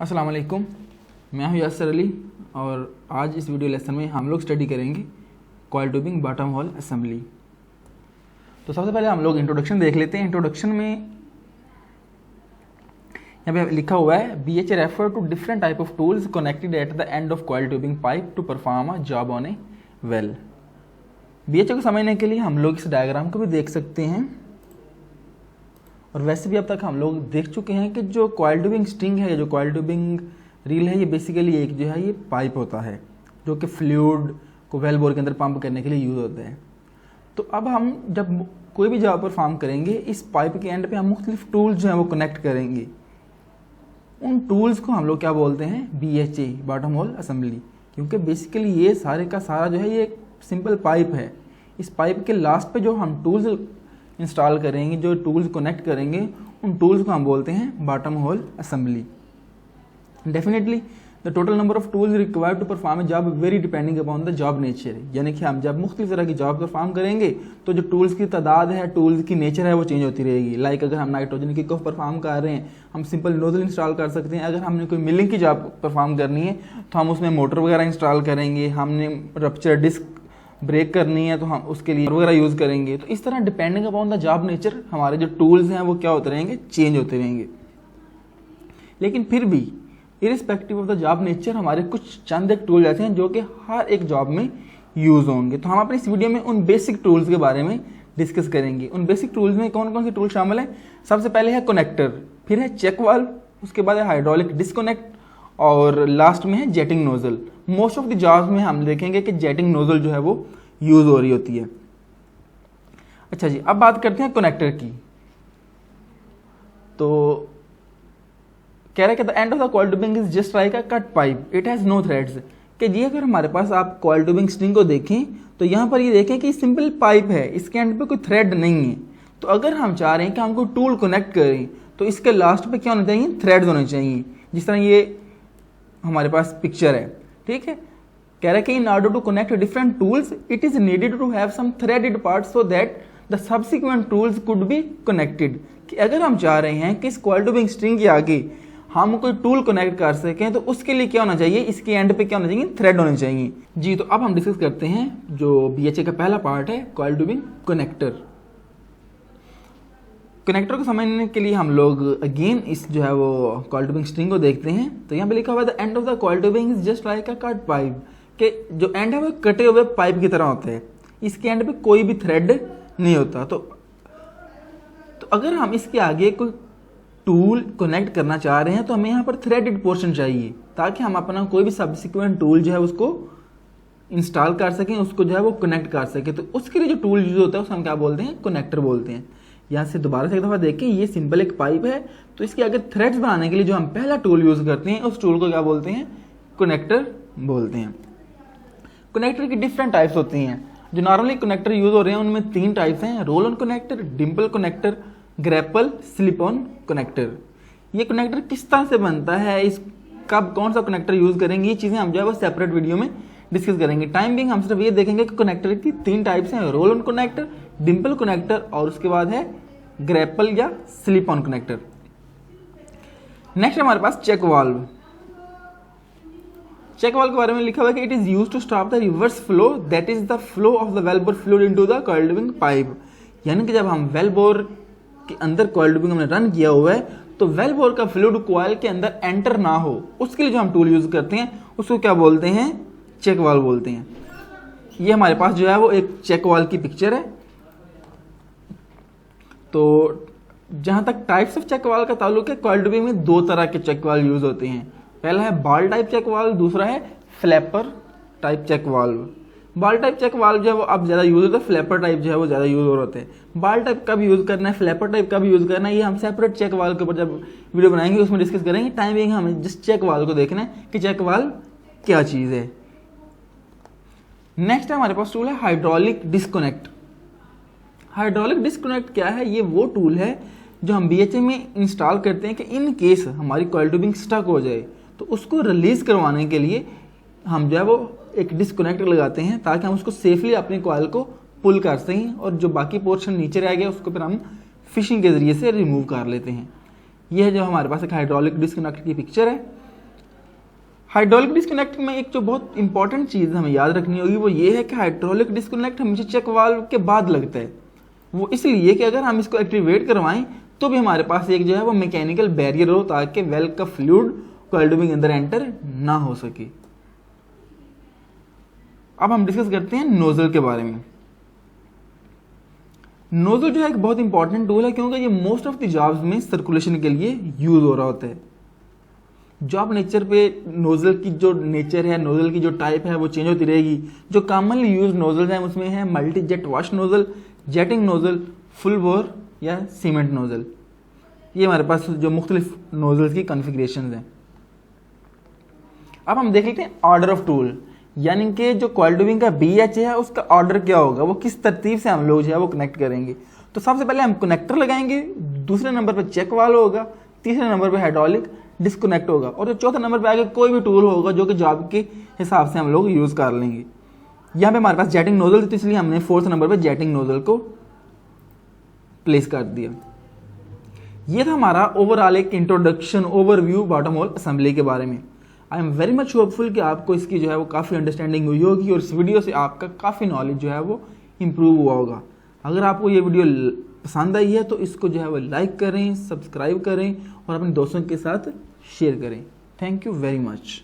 अस्सलाम वालेकुम, मैं हूं यासर अली और आज इस वीडियो लेसन में हम लोग स्टडी करेंगे coil tubing bottom hole assembly. तो सबसे पहले हम लोग इंट्रोडक्शन देख लेते हैं। इंट्रोडक्शन में यहाँ पे लिखा हुआ है BH refer to different type of tools connected at the end of coil tubing pipe to perform a job on a well. BH को समझने के लिए हम लोग इस डायग्राम को भी देख सकते हैं और वैसे भी अब तक हम लोग देख चुके हैं कि जो कॉइल ट्यूबिंग स्ट्रिंग है, जो कॉइल ट्यूबिंग रील है, ये बेसिकली एक जो है ये पाइप होता है जो कि फ्लूइड को वेल बोर के अंदर पंप करने के लिए यूज़ होता है। तो अब हम जब कोई भी जॉब परफॉर्म करेंगे, इस पाइप के एंड पे हम मुख्तलिफ टूल्स जो हैं वो कनेक्ट करेंगे। उन टूल्स को हम लोग क्या बोलते हैं, BHA बॉटम होल असेंबली, क्योंकि बेसिकली ये सारे का सारा जो है ये एक सिंपल पाइप है। इस पाइप के लास्ट पे जो हम टूल्स इंस्टॉल करेंगे, जो टूल्स कनेक्ट करेंगे, उन टूल्स को हम बोलते हैं bottom hole assembly. Definitely the total number of tools required to perform a job very depending upon the job nature. यानी कि हम जब मुख्तलिफ तरह की जॉब परफॉर्म करेंगे तो जो टूल्स की तादाद है, टूल्स की नेचर है, वो चेंज होती रहेगी। लाइक अगर हम नाइट्रोजन की किक परफॉर्म कर रहे हैं, हम सिंपल नोजल इंस्टॉल कर सकते हैं। अगर हमने कोई मिलिंग की जॉब परफॉर्म करनी है तो हम उसमें मोटर वगैरह इंस्टॉल करेंगे। हमने रप्चर डिस्क ब्रेक करनी है तो हम उसके लिए वगैरह यूज़ करेंगे। तो इस तरह depending upon the job nature हमारे जो टूल्स हैं वो क्या होते रहेंगे, चेंज होते रहेंगे। लेकिन फिर भी irrespective of the job nature हमारे कुछ चंद एक टूल ऐसे हैं जो कि हर एक जॉब में यूज़ होंगे। तो हम अपनी इस वीडियो में उन बेसिक टूल्स के बारे में डिस्कस करेंगे। उन बेसिक टूल्स में कौन कौन से टूल शामिल हैं? सबसे पहले है कनेक्टर, फिर है चेक वाल्व, उसके बाद है हाइड्रोलिक डिस्कनेक्ट और लास्ट में है jetting nozzle. Most of the jobs में हम देखेंगे कि जेटिंग नोजल जो है वो यूज हो रही होती है। अच्छा जी, अब बात करते हैं कनेक्टर की। तो कह रहे हैं कि the end of the coil tubing is just like a cut pipe, it has no threads. कि जी अगर हमारे पास आप कॉइल ट्यूबिंग स्ट्रिंग को देखें तो यहाँ पर ये देखें कि सिंपल पाइप है, इसके एंड पे कोई थ्रेड नहीं है। तो अगर हम चाह रहे हैं कि हम कोई टूल कनेक्ट करें तो इसके लास्ट पे क्या होना चाहिए, थ्रेड्स होने चाहिए। जिस तरह ये हमारे पास पिक्चर है, ठीक है। कह रहा है कि in order to connect different tools it is needed to have some threaded parts so that the subsequent tools could be connected. कि अगर हम चाह रहे हैं कि इस कॉइल ट्यूबिंग स्ट्रिंग के आगे हम कोई टूल कनेक्ट कर सकें तो उसके लिए क्या होना चाहिए, इसके एंड पे क्या होना चाहिए, थ्रेड होने चाहिए जी। तो अब हम डिस्कस करते हैं जो BHA का पहला पार्ट है, कॉइल ट्यूबिंग कनेक्टर। कनेक्टर को समझने के लिए हम लोग अगेन इस जो है वो कॉइल ट्यूबिंग स्ट्रिंग को देखते हैं। तो यहाँ पे लिखा हुआ है the end of the coil tubing is just like a cut pipe. के जो एंड है वो कटे हुए पाइप की तरह होता है, इसके एंड पे कोई भी थ्रेड नहीं होता। तो अगर हम इसके आगे कोई टूल कनेक्ट करना चाह रहे हैं तो हमें यहाँ पर थ्रेडेड पोर्शन चाहिए ताकि हम अपना कोई भी सब्सिक्वेंट टूल जो है उसको इंस्टॉल कर सकें, उसको जो है वो कनेक्ट कर सकें। तो उसके लिए जो टूल यूज होता है उसको हम क्या बोलते हैं, कनेक्टर बोलते हैं। यहाँ से दोबारा से एक दफ़ा देखें, ये सिंपल एक पाइप है तो इसके आगे थ्रेड्स बनाने के लिए जो हम पहला टूल यूज़ करते हैं उस टूल को क्या बोलते हैं, कनेक्टर बोलते हैं। कनेक्टर की डिफरेंट टाइप्स होती हैं। जो नॉर्मली कनेक्टर यूज़ हो रहे हैं उनमें 3 टाइप्स हैं, roll on connector, Dimple connector, grapple slip on connector. ये कनेक्टर किस तरह से बनता है, इस कब कौन सा कनेक्टर यूज़ करेंगे, ये चीज़ें हम जो है वो सेपरेट वीडियो में डिस्कस करेंगे। टाइम बिंग हम सिर्फ ये देखेंगे कि कनेक्टर की 3 टाइप्स हैं, roll on connector, Dimple connector और उसके बाद है ग्रैपल या स्लिप ऑन कनेक्टर। नेक्स्ट हमारे पास चेक वाल्व। चेक वाल्व के बारे में लिखा हुआ है कि it is used to stop the reverse flow that is the flow of the well bore fluid into the coil tubing pipe. यानी कि जब हम वेल बोर के अंदर कॉइल ट्यूबिंग हमने रन किया हुआ है तो वेल बोर का फ्लूइड कॉइल के अंदर एंटर ना हो, उसके लिए जो हम टूल यूज करते हैं उसको क्या बोलते हैं, चेक वाल्व बोलते हैं। ये हमारे पास जो है वो एक चेक वाल्व की पिक्चर है। तो जहां तक टाइप्स ऑफ चेक वाल्व का ताल्लुक है, कॉइल ट्यूबिंग में 2 तरह के चेक वाल्व यूज होते हैं। पहला है बॉल टाइप चेक वाल्व, दूसरा है flapper type check valve. Ball type check valve जो है वो अब ज़्यादा यूज होता है, फ्लैपर टाइप जो है वो ज़्यादा यूज हो होते हैं। बॉल टाइप कब यूज़ करना है, फ्लैपर टाइप कब यूज़ करना है, ये हम सेपरेट चेक वाल्व के ऊपर जब वीडियो बनाएंगे उसमें डिस्कस करेंगे। टाइमिंग हमें जिस चेक वाल्व को देखना है कि चेक वाल्व क्या चीज़ है। नेक्स्ट है हमारे पास टूल है हाइड्रोलिक डिस्कनेक्ट। हाइड्रोलिक डिस्कनेक्ट क्या है, ये वो टूल है जो हम BHA में इंस्टॉल करते हैं कि इन केस हमारी कॉइल ट्यूबिंग स्टक हो जाए तो उसको रिलीज करवाने के लिए हम जो है वो एक डिस्कनेक्टर लगाते हैं ताकि हम उसको सेफली अपनी कॉइल को पुल कर सकें और जो बाकी पोर्शन नीचे रह गया उसको फिर हम फिशिंग के जरिए से रिमूव कर लेते हैं। यह है जो हमारे पास एक हाइड्रोलिक डिस्कनेक्टर की पिक्चर है। हाइड्रोलिक डिस्कनेक्ट में एक जो बहुत इंपॉर्टेंट चीज़ हमें याद रखनी होगी वो ये है कि हाइड्रोलिक डिस्कनेक्ट हमेशा चेक वाल्व के बाद लगता है। वो इसलिए कि अगर हम इसको एक्टिवेट करवाएं तो भी हमारे पास एक जो है वो मैकेनिकल बैरियर हो ताकि वेल का फ्लूइड कॉइल ट्यूबिंग के अंदर एंटर ना हो सके। अब हम डिस्कस करते हैं नोजल के बारे में। नोजल जो है एक बहुत इंपॉर्टेंट टूल है क्योंकि ये मोस्ट ऑफ द जॉब्स में सर्कुलेशन के लिए यूज हो रहा होता है। जॉब नेचर पे नोजल की जो नेचर है, नोजल की जो टाइप है वो चेंज होती रहेगी। जो कॉमनली यूज नोजल्स हैं उसमें है multi jet wash nozzle, jetting nozzle, full bore या सीमेंट नोजल। ये हमारे पास जो मुख्तलिफ नोजल्स की कॉन्फ़िगरेशंस हैं। अब हम देख लेते हैं ऑर्डर ऑफ टूल, यानी कि जो कॉइल ट्यूबिंग का BH है उसका ऑर्डर क्या होगा, वो किस तरतीब से हम लोग जो है वो कनेक्ट करेंगे। तो सबसे पहले हम कनेक्टर लगाएंगे, दूसरे नंबर पर चेक वाल्व होगा, तीसरे नंबर पर हाइड्रोलिक डिस्कनेक्ट होगा और जो चौथे नंबर पर आगे कोई भी टूल होगा जो कि जॉब के हिसाब से हम लोग यूज़ कर लेंगे। यहाँ पे हमारे पास जेटिंग नोजल थी तो इसलिए हमने फोर्थ नंबर पर जेटिंग नोजल को प्लेस कर दिया। ये था हमारा ओवरऑल एक introduction overview bottom hole assembly के बारे में। I am very much hopeful कि आपको इसकी जो है वो काफ़ी अंडरस्टैंडिंग हुई होगी और इस वीडियो से आपका काफ़ी नॉलेज जो है वो इम्प्रूव हुआ होगा। अगर आपको ये वीडियो पसंद आई है तो इसको जो है वो लाइक करें, सब्सक्राइब करें और अपने दोस्तों के साथ शेयर करें। Thank you very much.